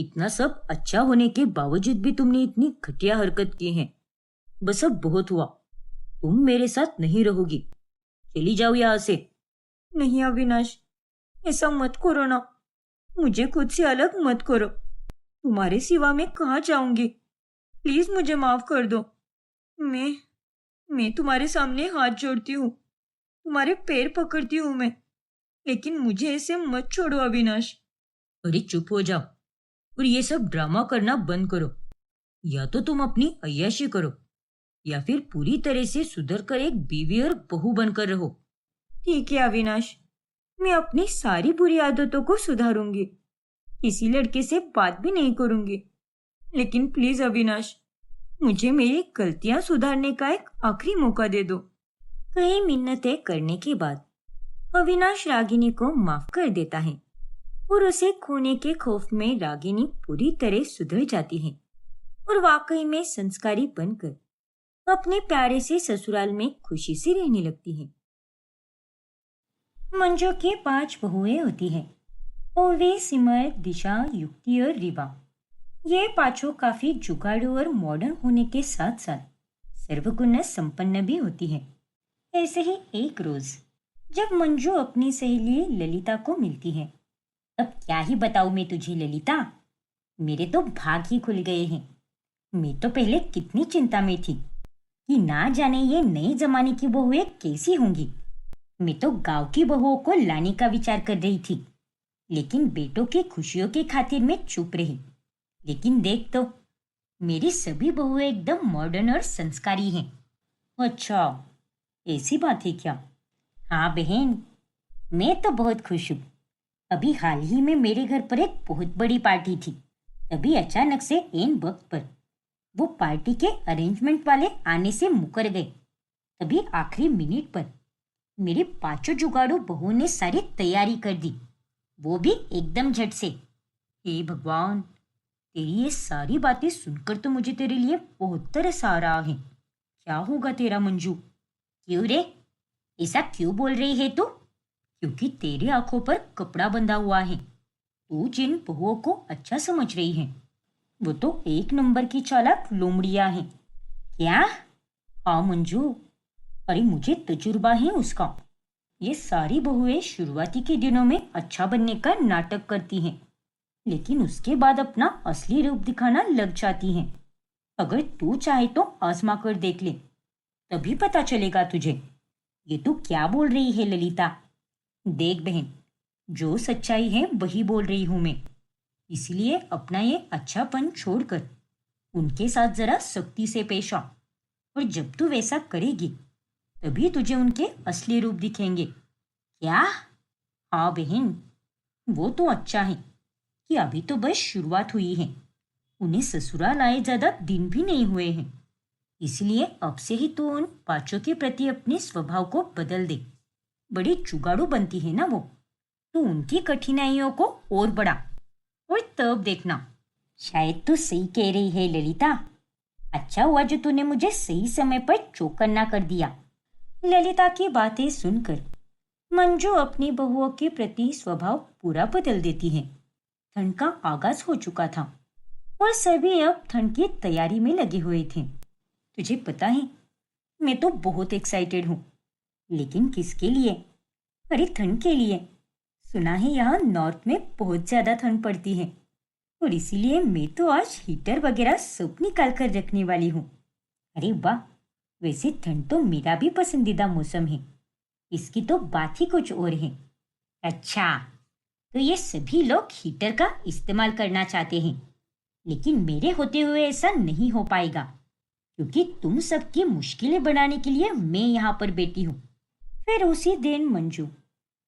इतना सब अच्छा होने के बावजूद भी तुमने इतनी घटिया हरकत की है। बस अब बहुत हुआ। तुम मेरे साथ नहीं रहोगी। चली जाओ यहाँ से। नहीं अविनाश, ऐसा मत करो ना। मुझे खुद से अलग मत करो। तुम्हारे सिवा मैं कहाँ जाऊंगी? प्लीज मुझे माफ कर दो। मैं मैं तुम्हारे सामने हाथ जोड़ती हूँ, तुम्हारे पैर पकड़ती हूँ मैं, लेकिन मुझे ऐसे मत छोड़ो अविनाश। अरे चुप हो जाओ और ये सब ड्रामा करना बंद करो। या तो तुम अपनी अय्याशी करो या फिर पूरी तरह से सुधर कर एक बीवी और बहू बनकर रहो। ठीक है अविनाश, मैं अपनी सारी बुरी आदतों को सुधारूंगी। किसी लड़के से बात भी नहीं करूंगी। लेकिन प्लीज अविनाश, मुझे मेरी गलतियां सुधारने का एक आखिरी मौका दे दो। कई मिन्नतें करने के बाद अविनाश रागिनी को माफ कर देता है और उसे खोने के खौफ में रागिनी पूरी तरह सुधर जाती है और वाकई में संस्कारी बनकर अपने प्यारे से ससुराल में खुशी से रहने लगती है। मंजू की 5 बहुएं होती हैं और वे सिमर, दिशा, युक्ति और रिवा। ये पांचों काफी जुगाड़ू और मॉडर्न होने के साथ साथ सर्वगुण संपन्न भी होती हैं। ऐसे ही एक रोज जब मंजू अपनी सहेली ललिता को मिलती है। अब क्या ही बताऊं मैं तुझे ललिता, मेरे तो भाग ही खुल गए हैं। मैं तो पहले कितनी चिंता में थी कि ना जाने ये नए जमाने की बहुएं कैसी होंगी। मैं तो गांव की बहुओं को लाने का विचार कर रही थी, लेकिन बेटों की खुशियों की खातिर मैं चुप रही। लेकिन देख तो, मेरी सभी बहुएं एकदम मॉडर्न और संस्कारी हैं। अच्छा, ऐसी बात है क्या? हाँ बहन, मैं तो बहुत खुश हूँ। अभी हाल ही में मेरे घर पर एक बहुत बड़ी पार्टी थी। तभी अचानक से ऐन वक्त पर वो पार्टी के अरेंजमेंट वाले आने से मुकर गए। तभी आखिरी मिनट पर मेरे पांचों जुगाड़ू बहुओं ने सारी तैयारी कर दी, वो भी एकदम झट से। हे भगवान, तेरी ये सारी बातें सुनकर तो मुझे तेरे लिए बहुत तरस आ रहा है। क्या होगा तेरा मंजू? क्यों रे, ऐसा क्यों बोल रही है तू? क्योंकि तेरी आंखों पर कपड़ा बंधा हुआ है। तू जिन बहुओं को अच्छा समझ रही है वो तो एक नंबर की चालाक लोमड़ियां हैं। क्या? हाँ मंजू, अरे मुझे तजुर्बा है उसका। ये सारी बहुएं शुरुआती के दिनों में अच्छा बनने का नाटक करती हैं, लेकिन उसके बाद अपना असली रूप दिखाना लग जाती हैं। अगर तू चाहे तो आजमा कर देख ले, तभी पता चलेगा तुझे। ये तू क्या बोल रही है ललिता? देख बहन, जो सच्चाई है वही बोल रही हूं मैं। इसलिए अपना ये अच्छापन छोड़कर उनके साथ जरा सख्ती से पेश आ। और जब तू वैसा करेगी तभी तुझे उनके असली रूप दिखेंगे। क्या? हाँ बहन, वो तो अच्छा है कि अभी तो बस शुरुआत हुई है। उन्हें ससुराल आए ज्यादा दिन भी नहीं हुए हैं। इसलिए अब से ही तो उन पांचों के प्रति अपने स्वभाव को बदल दे। बड़ी जुगाड़ू बनती है ना वो, तो उनकी कठिनाइयों को और बढ़ा, और तब देखना। शायद तू सही कह रही है ललिता। अच्छा हुआ जो तूने मुझे सही समय पर चौकन्ना कर दिया। ललिता की बातें सुनकर मंजू अपनी बहुओं के प्रति स्वभाव पूरा बदल देती है। ठंड का आगाज हो चुका था और सभी अब ठंड की तैयारी में लगे हुए थे। तुझे पता है, मैं तो बहुत एक्साइटेड हूँ। लेकिन किसके लिए? अरे ठंड के लिए। सुना है यहाँ नॉर्थ में बहुत ज्यादा ठंड पड़ती है और इसीलिए मैं तो आज हीटर वगैरह सब निकाल कर रखने वाली हूँ। अरे वाह, वैसे ठंड तो मेरा भी पसंदीदा मौसम है। इसकी तो बात ही कुछ और है। अच्छा, तो ये सभी लोग हीटर का इस्तेमाल करना चाहते हैं, लेकिन मेरे होते हुए ऐसा नहीं हो पाएगा, क्योंकि तुम सबकी मुश्किलें बनाने के लिए मैं यहाँ पर बैठी हूँ। फिर उसी दिन मंजू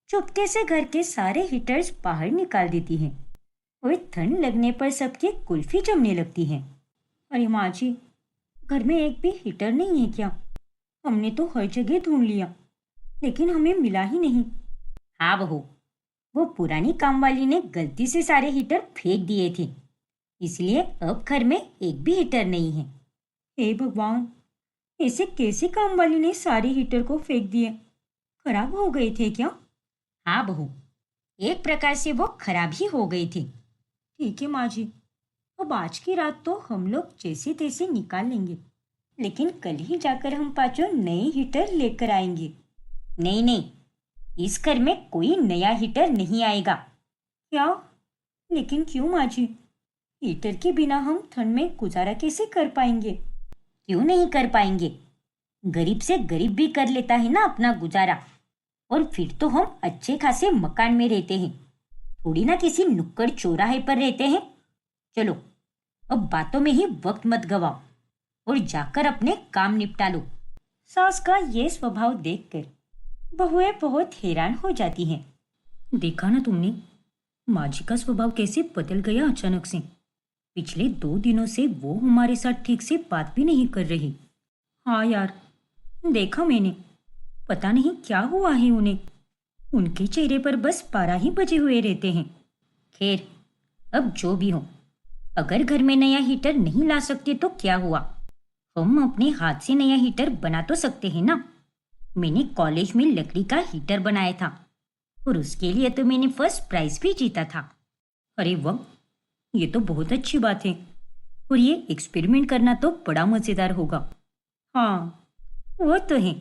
चुपके से घर के सारे हीटर्स बाहर निकाल देती है और ठंड लगने पर सबकी कुल्फी जमने लगती है। अरे माँ जी, घर में एक भी हीटर नहीं है क्या? हमने तो हर जगह ढूंढ लिया, लेकिन हमें मिला ही नहीं। हाँ बहू, वो पुरानी काम वाली ने गलती से सारे हीटर फेंक दिए थे, इसलिए अब घर में एक भी हीटर नहीं है। हे भगवान, ऐसे कैसे काम वाली ने सारे हीटर को फेंक दिए? खराब हो गए थे क्या? हाँ बहू, एक प्रकार से वो खराब ही हो गए थे। ठीक है माँ जी, अब आज की रात तो हम लोग जैसे तैसे निकाल लेंगे, लेकिन कल ही जाकर हम पांचों नए हीटर लेकर आएंगे। नहीं नहीं, इस घर में कोई नया हीटर नहीं आएगा। क्या? लेकिन क्यों माँ जी? हीटर के बिना हम ठंड में गुजारा कैसे कर पाएंगे? क्यों नहीं कर पाएंगे? गरीब से गरीब भी कर लेता है ना अपना गुजारा। और फिर तो हम अच्छे खासे मकान में रहते हैं, थोड़ी ना किसी नुक्कड़ चौराहे पर रहते हैं। चलो, अब बातों में ही वक्त मत गवाओ और जाकर अपने काम निपटा लो। सास का ये स्वभाव देखकर बहुएं बहुत हैरान हो जाती हैं। देखा ना तुमने, माँ जी का स्वभाव कैसे बदल गया अचानक से। पिछले 2 दिनों से वो हमारे साथ ठीक से बात भी नहीं कर रही। हाँ यार, देखा मैंने, पता नहीं क्या हुआ है उन्हें। उनके चेहरे पर बस 12 ही बजे हुए रहते हैं। खैर, अब जो भी हो, अगर घर में नया हीटर नहीं ला सकते तो क्या हुआ, हम अपने हाथ से नया हीटर बना तो सकते हैं ना। मैंने कॉलेज में लकड़ी का हीटर बनाया था और उसके लिए तो मैंने फर्स्ट प्राइज भी जीता था। अरे वाह, ये तो बहुत अच्छी बात है। और ये एक्सपेरिमेंट करना तो बड़ा मज़ेदार होगा। हाँ, वो तो है।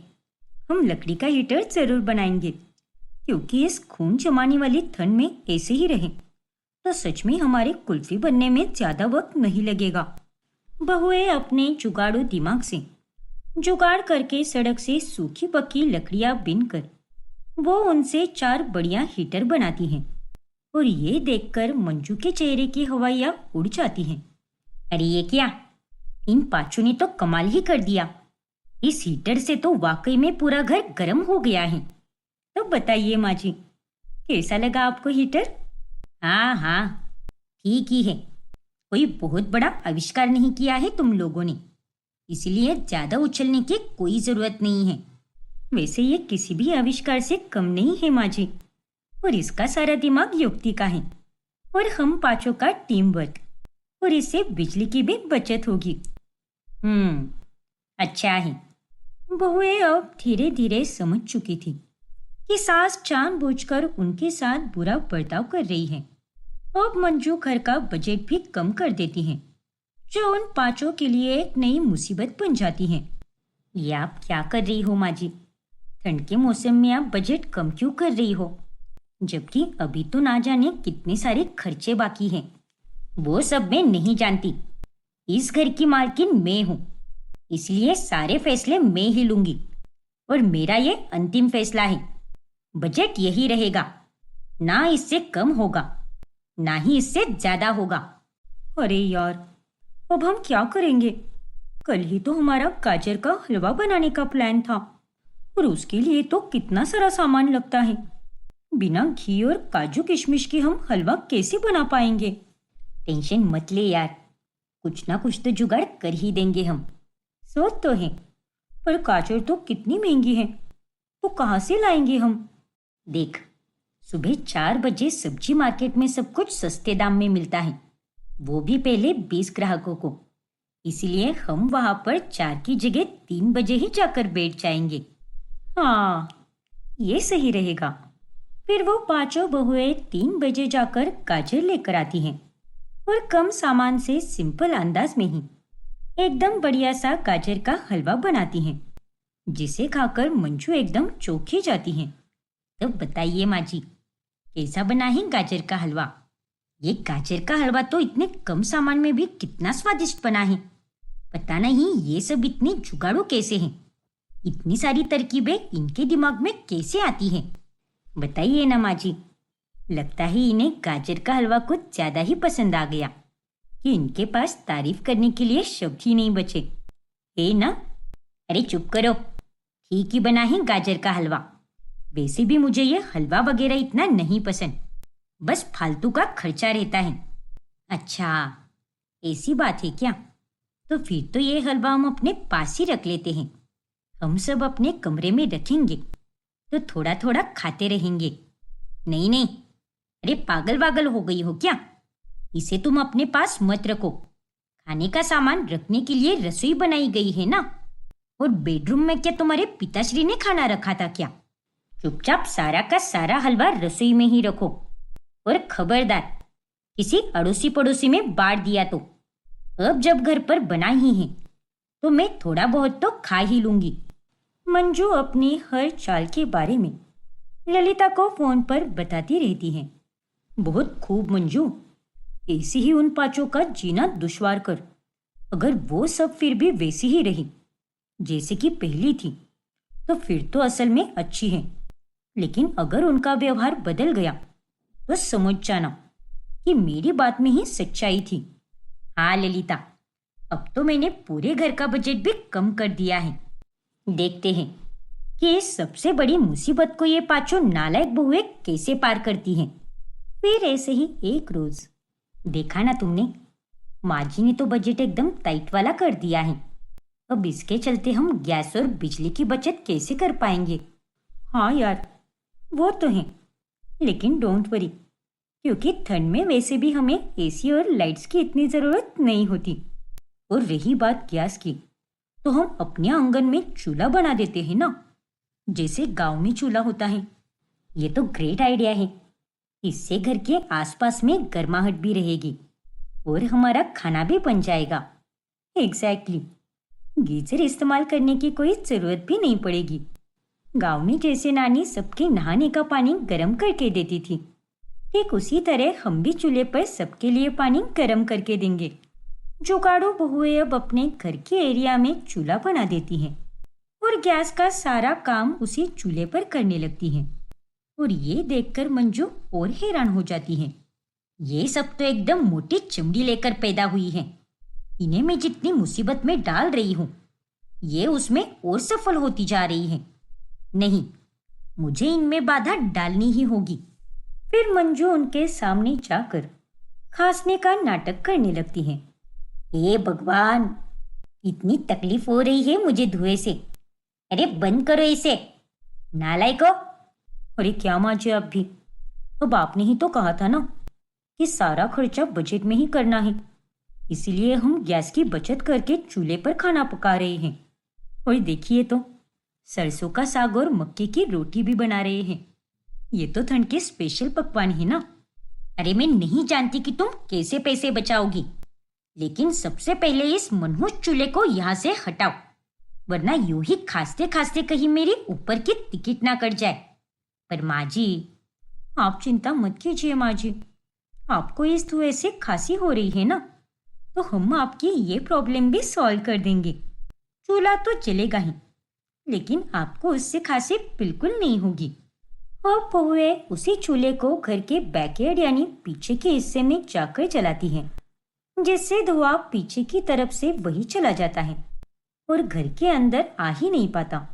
हम लकड़ी का हीटर जरूर बनाएंगे, क्योंकि इस खून जमाने वाली ठंड में ऐसे ही रहे तो सच में हमारे कुल्फी बनने में ज्यादा वक्त नहीं लगेगा। बहुएं अपने जुगाड़ू दिमाग से जुगाड़ करके सड़क से सूखी पक्की लकड़ियां बीनकर वो उनसे 4 बढ़िया हीटर बनाती हैं। और ये देखकर मंजू के चेहरे की हवाइयां उड़ जाती हैं। अरे ये क्या, इन पांचों ने तो कमाल ही कर दिया। इस हीटर से तो वाकई में पूरा घर गर्म हो गया है। तो बताइए माँ जी, कैसा लगा आपको हीटर? हाँ हाँ, ठीक ही है। कोई बहुत बड़ा आविष्कार नहीं किया है तुम लोगों ने, इसलिए ज्यादा उछलने की कोई जरूरत नहीं है। वैसे ये किसी भी आविष्कार से कम नहीं है माँ जी, और इसका सारा दिमाग युक्ति का है और हम पांचों का टीम वर्क, और इससे बिजली की भी बचत होगी। अच्छा है। बहुएं अब धीरे धीरे समझ चुकी थी कि सास जानबूझकर उनके साथ बुरा बर्ताव कर रही है। अब मंजू घर का बजट भी कम कर देती हैं, जो उन पांचों के लिए एक नई मुसीबत बन जाती है। ये आप क्या कर रही हो माँ जी? ठंड के मौसम में आप बजट कम क्यों कर रही हो, जबकि अभी तो ना जाने कितने सारे खर्चे बाकी हैं। वो सब मैं नहीं जानती। इस घर की मालकिन मैं हूँ, इसलिए सारे फैसले मैं ही लूंगी और मेरा ये अंतिम फैसला है। बजट यही रहेगा, ना इससे कम होगा ना ही इससे ज्यादा होगा। अरे यार, अब हम क्या करेंगे? कल ही तो हमारा गाजर का हलवा बनाने का प्लान था, और उसके लिए तो कितना सारा सामान लगता है। बिना घी और काजू किशमिश के हम हलवा कैसे बना पाएंगे? टेंशन मत ले यार, कुछ ना कुछ तो जुगाड़ कर ही देंगे हम। सोच तो है, पर गाजर तो कितनी महंगी है, तो कहाँ से लाएंगे हम? देख, सुबह 4 बजे सब्जी मार्केट में सब कुछ सस्ते दाम में मिलता है, वो भी पहले 20 ग्राहकों को। इसलिए हम वहां पर 4 की जगह 3 बजे ही जाकर बैठ जाएंगे। हाँ, ये सही रहेगा। फिर वो पांचों बहुएं 3 बजे जाकर गाजर लेकर आती हैं और कम सामान से सिंपल अंदाज में ही एकदम बढ़िया सा गाजर का हलवा बनाती हैं, जिसे खाकर मंजू एकदम चौंक ही जाती हैं। तो बताइए माँ जी, कैसा बना है गाजर का हलवा? ये गाजर का हलवा तो इतने कम सामान में भी कितना स्वादिष्ट बना है। पता नहीं ये सब इतने जुगाड़ू कैसे हैं, इतनी सारी तरकीबें इनके दिमाग में कैसे आती हैं? बताइए ना माँ जी। लगता है इन्हें गाजर का हलवा कुछ ज्यादा ही पसंद आ गया कि इनके पास तारीफ करने के लिए शब्द ही नहीं बचे, है ना? अरे चुप करो, ठीक ही बना है गाजर का हलवा। वैसे भी मुझे ये हलवा वगैरह इतना नहीं पसंद, बस फालतू का खर्चा रहता है। अच्छा, ऐसी बात है क्या? तो फिर तो ये हलवा हम अपने पास ही रख लेते हैं। हम सब अपने कमरे में रखेंगे तो थोड़ा थोड़ा खाते रहेंगे। नहीं नहीं, अरे पागल वागल हो गई हो क्या? इसे तुम अपने पास मत रखो। खाने का सामान रखने के लिए रसोई बनाई गई है ना। और बेडरूम में क्या तुम्हारे पिताश्री ने खाना रखा था क्या? चुपचाप सारा का सारा हलवा रसोई में ही रखो। और खबरदार, किसी अड़ोसी पड़ोसी में बांट दिया तो अब जब घर पर बना ही है तो मैं थोड़ा बहुत तो खा ही लूंगी। मंजू अपनी हर चाल के बारे में ललिता को फोन पर बताती रहती है। बहुत खूब मंजू, ऐसे ही उन पांचों का जीना दुश्वार कर। अगर वो सब फिर भी वैसी ही रही जैसे कि पहली थी तो फिर तो असल में अच्छी है, लेकिन अगर उनका व्यवहार बदल गया तो समझ जाना कि मेरी बात में ही सच्चाई थी। हाँ ललिता, अब तो मैंने पूरे घर का बजट भी कम कर दिया है। देखते हैं कि इस सबसे बड़ी मुसीबत को ये पांचों नालायक बहुएं कैसे पार करती हैं। फिर ऐसे ही एक रोज देखा ना तुमने, माँ जी ने तो बजट एकदम टाइट वाला कर दिया है। अब इसके चलते हम गैस और बिजली की बचत कैसे कर पाएंगे। हाँ यार, वो तो है, लेकिन डोंट वरी, क्योंकि ठंड में वैसे भी हमें एसी और लाइट्स की इतनी ज़रूरत नहीं होती। और रही बात गैस की, तो हम अपने आंगन में चूल्हा बना देते हैं ना, जैसे गांव में चूल्हा होता है। ये तो ग्रेट आइडिया है। इससे घर के आसपास में गर्माहट भी रहेगी और हमारा खाना भी बन जाएगा। एग्जैक्टली, गीजर इस्तेमाल करने की कोई ज़रूरत भी नहीं पड़ेगी। गांव में जैसे नानी सबके नहाने का पानी गर्म करके देती थी, ठीक उसी तरह हम भी चूल्हे पर सबके लिए पानी गर्म करके देंगे। जुगाड़ू बहुएं अब अपने घर के एरिया में चूल्हा बना देती हैं और गैस का सारा काम उसी चूल्हे पर करने लगती हैं। और ये देखकर मंजू और हैरान हो जाती है। ये सब तो एकदम मोटी चमड़ी लेकर पैदा हुई हैं। इन्हें मैं जितनी मुसीबत में डाल रही हूँ, ये उसमें और सफल होती जा रही हैं। नहीं, मुझे इनमें बाधा डालनी ही होगी। फिर मंजू उनके सामने जाकर खांसने का नाटक करने लगती है। हे भगवान, इतनी तकलीफ हो रही है मुझे धुएं से। अरे बंद करो इसे, नालायको। अरे क्या माँ जी, आप भी? अब आपने ही तो कहा था ना कि सारा खर्चा बजट में ही करना है, इसीलिए हम गैस की बचत करके चूल्हे पर खाना पका रहे हैं। और देखिए तो, सरसों का साग और मक्के की रोटी भी बना रहे हैं। ये तो ठंड के स्पेशल पकवान है ना। अरे मैं नहीं जानती कि तुम कैसे पैसे बचाओगी, लेकिन सबसे पहले इस मनहूस चूल्हे को यहाँ से हटाओ, वरना यूं ही खांसते खांसते कहीं मेरी ऊपर की टिकट ना कट जाए। पर माँ जी, आप चिंता मत कीजिए माँ जी, आपको इस धुएं से खांसी हो रही है ना, तो हम आपकी ये प्रॉब्लम भी सॉल्व कर देंगे। चूल्हा तो चलेगा ही, लेकिन आपको उससे खांसी बिल्कुल नहीं होगी। अब बहुएं उसी चूल्हे को घर के बैकयार्ड यानी पीछे के हिस्से में जाकर जलाती हैं, जिससे धुआं पीछे की तरफ से वही चला जाता है और घर के अंदर आ ही नहीं पाता।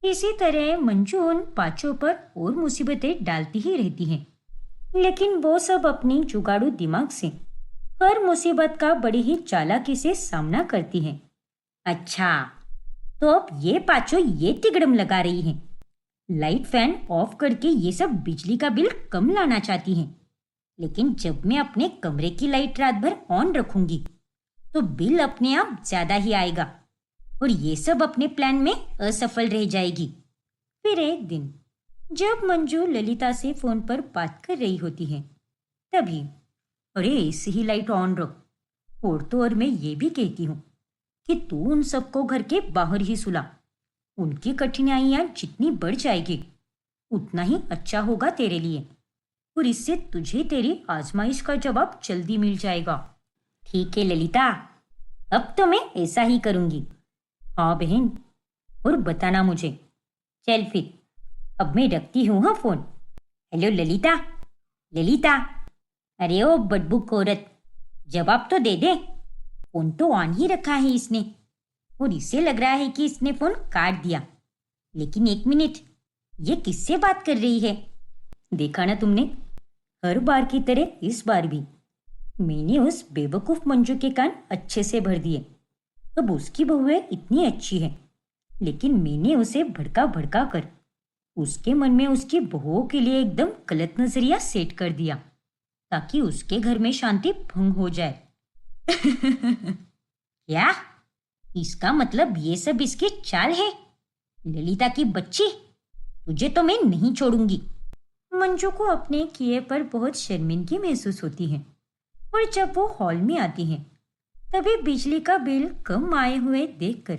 इसी तरह मंजू उन पांचों पर और मुसीबतें डालती ही रहती हैं, लेकिन वो सब अपनी जुगाड़ू दिमाग से हर मुसीबत का बड़ी ही चालाकी से सामना करती हैं। अच्छा, तो अब ये पांचों ये तिगड़म लगा रही हैं, लाइट फैन ऑफ करके ये सब बिजली का बिल कम लाना चाहती हैं। लेकिन जब मैं अपने कमरे की लाइट रात भर ऑन रखूंगी तो बिल अपने आप ज्यादा ही आएगा और ये सब अपने प्लान में असफल रह जाएगी। फिर एक दिन जब मंजू ललिता से फोन पर बात कर रही होती है, तभी अरे ऐसे ही लाइट ऑन रख, और तो और मैं ये भी कहती हूँ कि तू उन सबको घर के बाहर ही सुला। उनकी कठिनाइयाँ जितनी बढ़ जाएगी उतना ही अच्छा होगा तेरे लिए, और इससे तुझे तेरी आजमाइश का जवाब जल्दी मिल जाएगा। ठीक है ललिता, अब तो मैं ऐसा ही करूंगी। हाँ बहन, और बताना मुझे। चल फिर, अब मैं रखती हूँ हाँ फोन। हेलो ललिता, ललिता, अरे ओ बदबू औरत, जवाब तो दे दे। फोन तो ऑन ही रखा है इसने और इसे लग रहा है कि इसने फोन काट दिया। लेकिन एक मिनट, ये किससे बात कर रही है? देखा ना तुमने, हर बार की तरह इस बार भी मैंने उस बेवकूफ मंजू के कान अच्छे से भर दिए। अब उसकी बहुएं इतनी अच्छी है, लेकिन मैंने उसे भड़का भड़का कर उसके मन में उसकी बहुओं के लिए एकदम गलत नजरिया सेट कर दिया, ताकि उसके घर में शांति भंग हो जाए। क्या? इसका मतलब ये सब इसकी चाल है? ललिता की बच्ची, तुझे तो मैं नहीं छोड़ूंगी। मंजू को अपने किए पर बहुत शर्मिंदगी महसूस होती है, और जब वो हॉल में आती है तभी बिजली का बिल कम आए हुए देखकर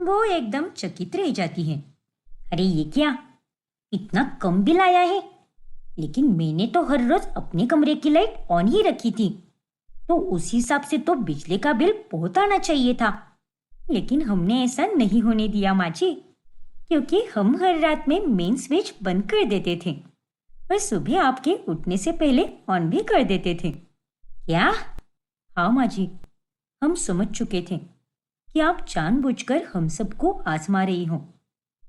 वो एकदम चकित रह जाती है। अरे ये क्या, इतना कम बिल आया है? लेकिन मैंने तो हर रोज अपने कमरे की लाइट ऑन ही रखी थी, तो उस हिसाब से तो बिजली का बिल बहुत आना चाहिए था। लेकिन हमने ऐसा नहीं होने दिया माँ जी, क्योंकि हम हर रात में मेन स्विच बंद कर देते थे और सुबह आपके उठने से पहले ऑन भी कर देते थे। क्या? हाँ माँ जी, हम समझ चुके थे कि आप जानबूझकर हम सबको आजमा रही हो,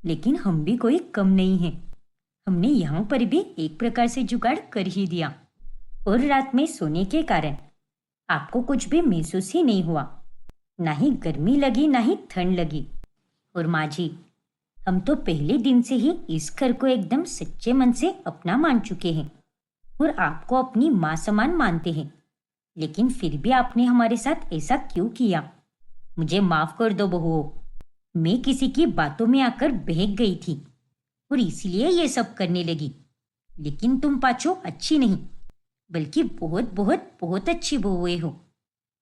लेकिन हम भी कोई कम नहीं हैं। हमने यहाँ पर भी एक प्रकार से जुगाड़ कर ही दिया और रात में सोने के कारण आपको कुछ भी महसूस ही नहीं हुआ, ना ही गर्मी लगी ना ही ठंड लगी। और माँ जी, हम तो पहले दिन से ही इस घर को एकदम सच्चे मन से अपना मान चुके हैं और आपको अपनी माँ समान मानते हैं। लेकिन फिर भी आपने हमारे साथ ऐसा क्यों किया? मुझे माफ कर दो बहुओं, मैं किसी की बातों में आकर बहक गई थी और इसलिए ये सब करने लगी। लेकिन तुम पाचो अच्छी नहीं, बल्कि बहुत बहुत बहुत अच्छी बहुएं हो,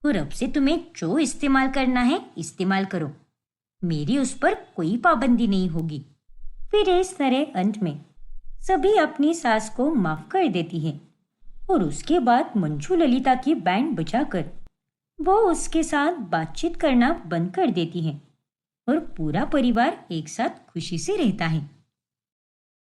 और अब से तुम्हें जो इस्तेमाल करना है इस्तेमाल करो, मेरी उस पर कोई पाबंदी नहीं होगी। फिर इस तरह अंत में सभी अपनी सास को माफ कर देती हैं और उसके बाद मंजू ललिता की बैंड बजाकर वो उसके साथ बातचीत करना बंद कर देती हैं और पूरा परिवार एक साथ खुशी से रहता है।